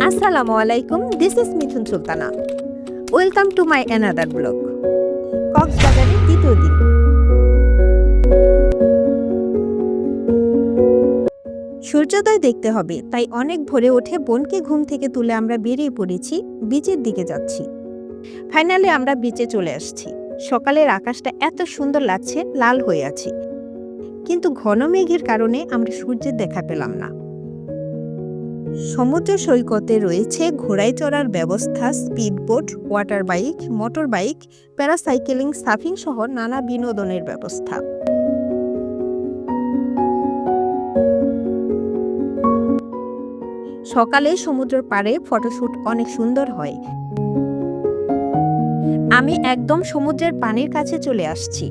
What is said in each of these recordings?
আসসালামু আলাইকুম, this is Mithun Sultana. Welcome to my another blog. কক্সবাজারের দ্বিতীয় দিন। সূর্যোদয় দেখতে হবে, তাই অনেক ভোরে উঠে বোনকে ঘুম থেকে তুলে আমরা বেরিয়ে পড়েছি, বিচের দিকে যাচ্ছি। ফাইনালি আমরা বিচে চলে আসছি। সকালের আকাশটা এত সুন্দর লাগছে, লাল হয়ে আছে, কিন্তু ঘন মেঘের কারণে আমরা সূর্যের দেখা পেলাম না। সমুদ্র সৈকতে রয়েছে ঘোড়ায় চড়ার ব্যবস্থা, speedboat, water bike, motor bike, paracycling, surfing সহ নানা বিনোদনের ব্যবস্থা। সকালে সমুদ্রের পাড়ে ফটোশুট অনেক সুন্দর হয়। আমি একদম সমুদ্রের পানির কাছে চলে আসছি।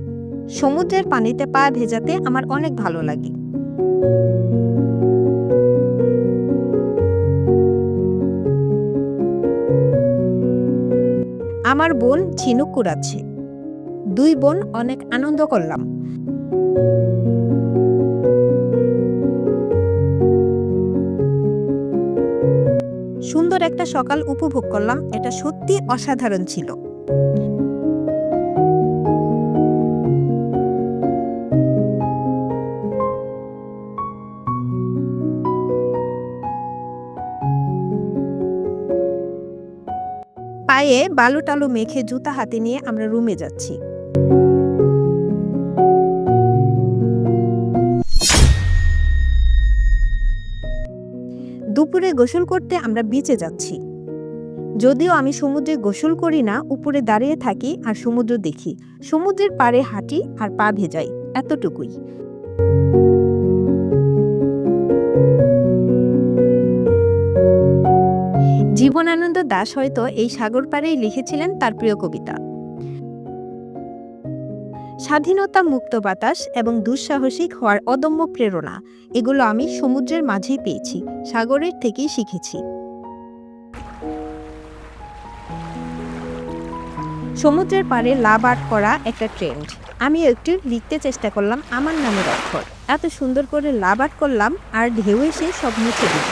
সমুদ্রের পানিতে পা ভেজাতে আমার অনেক ভালো লাগে। আমার বোন ঝিনুক কুড়াচ্ছে। দুই বোন অনেক আনন্দ করলাম। সুন্দর একটা সকাল উপভোগ করলাম, এটা সত্যি অসাধারণ ছিল। পায়ে বালু টালু মেখে জুতা হাতে নিয়ে আমরা রুমে যাচ্ছি। দুপুরে গোসল করতে আমরা বিচে যাচ্ছি। যদিও আমি সমুদ্রে গোসল করি না, উপরে দাঁড়িয়ে থাকি আর সমুদ্র দেখি। সমুদ্রের পাড়ে হাঁটি আর পা ভেজাই, এতটুকুই। জীবনানন্দ দাশ হয়তো এই সাগর পাড়েই লিখেছিলেন তার প্রিয় কবিতা। স্বাধীনতা, মুক্ত বাতাস এবং দুঃসাহসিক হওয়ার অদম্য প্রেরণা, এগুলো আমি সমুদ্রের মাঝেই পেয়েছি, সাগরের থেকেই শিখেছি। সমুদ্রের পাড়ে লাভ আর্ট করা একটা ট্রেন্ড। আমি একটু লিখতে চেষ্টা করলাম আমার নামের অক্ষর। এত সুন্দর করে লাভ আর্ট করলাম আর ঢেউ এসে সব মুছে দিল।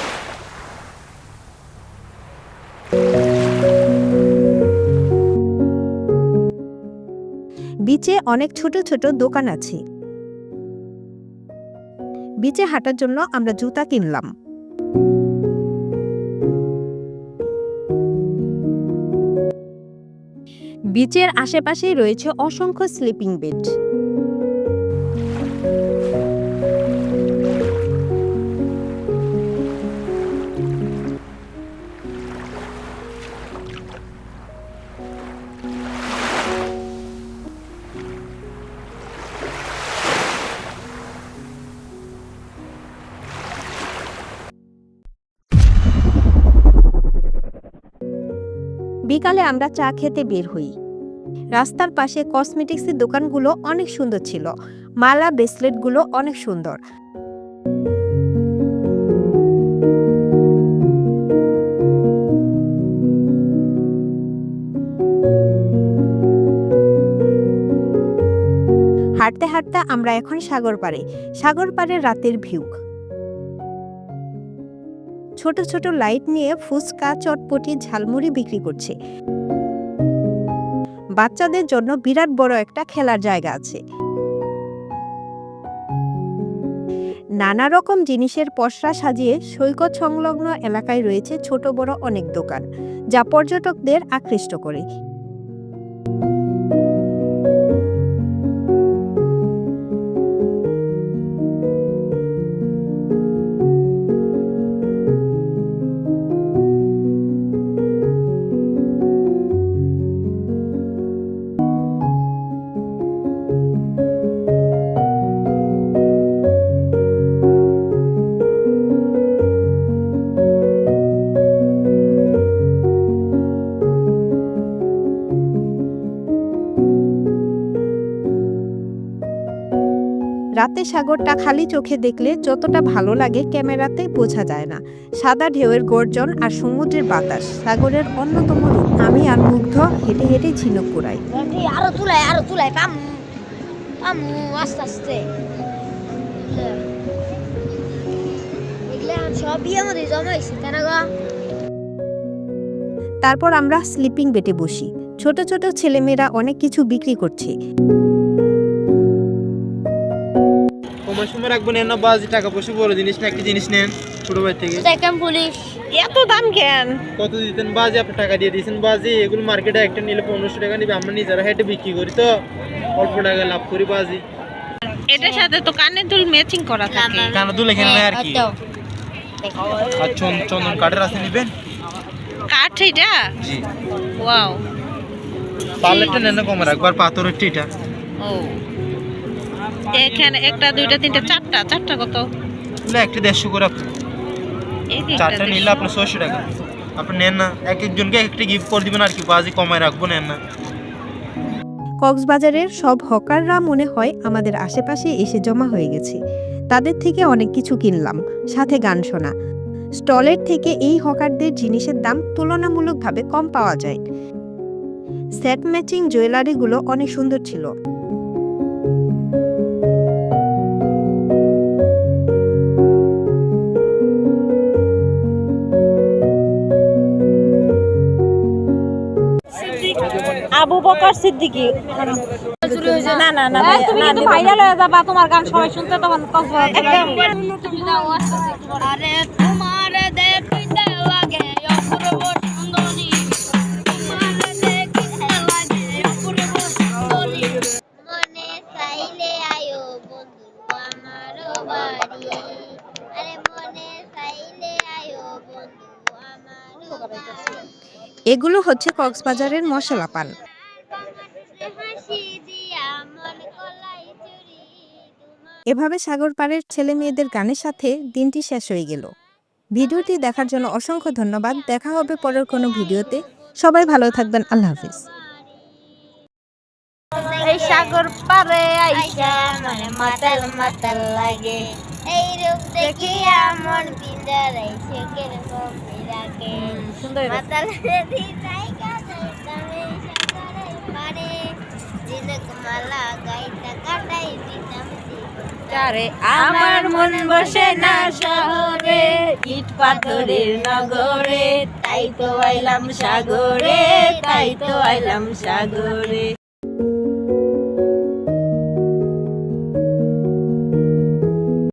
বিচে অনেক ছোট ছোট দোকান আছে। বিচে হাঁটার জন্য আমরা জুতা কিনলাম। বিচের আশেপাশেই রয়েছে অসংখ্য স্লিপিং বেড। বিকালে আমরা চা খেতে বের হই। রাস্তার পাশে কসমেটিক্সের দোকানগুলো অনেক সুন্দর ছিল। মালা, ব্রেসলেটগুলো অনেক সুন্দর। হাঁটতে হাঁটতে আমরা এখন সাগর পাড়ে। সাগর পাড়ে রাতের ভিউ। ছোট ছোট লাইট নিয়ে ফুচকা, চটপটি, ঝালমুড়ি বিক্রি করছে। বাচ্চাদের জন্য বিরাট বড় একটা খেলার জায়গা আছে। নানা রকম জিনিসের পসরা সাজিয়ে সৈকত সংলগ্ন এলাকায় রয়েছে ছোট বড় অনেক দোকান, যা পর্যটকদের আকৃষ্ট করে। রাতে সাগরটা খালি চোখে দেখলে যতটা ভালো লাগে ক্যামেরাতে বোঝা যায় না। সাদা ঢেউয়ের গর্জন আর সমুদ্রের বাতাস সাগরের অন্যতম রূপ। আমি আর মুগ্ধ হেঁটে হেঁটে ঝিনুক কুড়াই। আরো চুলাই পামু আস্তে আস্তে। এগুলো সব বিয়ে মধ্যে জমা হয়েছে তাই না গো? তারপর আমরা স্লিপিং বেডে বসি। ছোট ছোট ছেলেমেয়েরা অনেক কিছু বিক্রি করছে। কমার সময় রাখবেন না, বাজি টাকা পয়সা বড় জিনিস না, একটা জিনিস নেন ছোট ভাই থেকে। সেকেন্ড পুলিশ এত দাম কেন? কত দিতেন বাজি? আপনি টাকা দিয়ে দিয়েছেন বাজি। এগুলো মার্কেটে একটা নিলে 1500 টাকা নিবে, আমরা নিজেরা হেঁটে বিক্রি করি তো অল্প টাকা লাভ করি বাজি। এটার সাথে তো কানের দুল ম্যাচিং করা থাকে। কানা দুল এখানে নাই আর কি। আর চন্দন কাঠের আছে নিবেন? কাঠ এটা? জি। ওয়াও। পার্লেটটা নেন না কমে রাখবার, পাথরের এটা। ও, এখানে একটা দুইটা তিনটা চারটা কত? না একটা 150 করে আপনি। এই যে চারটা নিলে আপনার 600 টাকা। আপনি নেন না, এক একজনকে একটা গিফট করে দিবেন আর কি, বাজি কমায় রাখবো, নেন না। কক্সবাজারের সব হকাররা মনে হয় আমাদের আশেপাশে এসে জমা হয়ে গেছে। তাদের থেকে অনেক কিছু কিনলাম, সাথে গান শোনা। স্টলের থেকে এই হকারদের জিনিসের দাম তুলনামূলকভাবে কম পাওয়া যায়। সেট ম্যাচিং জুয়েলারিগুলো অনেক সুন্দর ছিল। আবু বকর সিদ্দিকী। না না না ভাই, তুমি কিন্তু ভাইরাল হয়ে যাবা, তোমার গান সবাই শুনতে তখন একদম। আরে তোমার দেখিতে লাগে অপূর্ব সুন্দরী, তোমার দেখিতে লাগে অপূর্ব সুন্দরী। মনে চাইলে আয়ো বন্ধু আমার বাড়ি, আরে মনে চাইলে আয়ো বন্ধু আমার বাড়ি। এগুলো হচ্ছে কক্সবাজারের মশলা পান। হাসি দিয়া মন কলাই চুরি তোমার। এভাবে সাগর পাড়ের ছেলে মেয়েদের গানের সাথে দিনটি শেষ হয়ে গেল। ভিডিওটি দেখার জন্য অসংখ্য ধন্যবাদ। দেখা হবে পরের কোনো ভিডিওতে। সবাই ভালো থাকবেন। আল্লাহ হাফিজ। এই সাগর পারে আইসা মানে মাতাল মাতাল লাগে, এই রূপ দেখিয়া মন পিঞ্জরাইছে কিরকম রাখে। মাতাল রেডি জায়গা তুমি সাগরে পারে, জিনক মালা গাইতা কাটাই দিতাম আরে আমার মন বসে না শহরে, ইট পাথরের নগরে, তাই তো আইলাম সাগরে, তাই তো আইলাম সাগরে।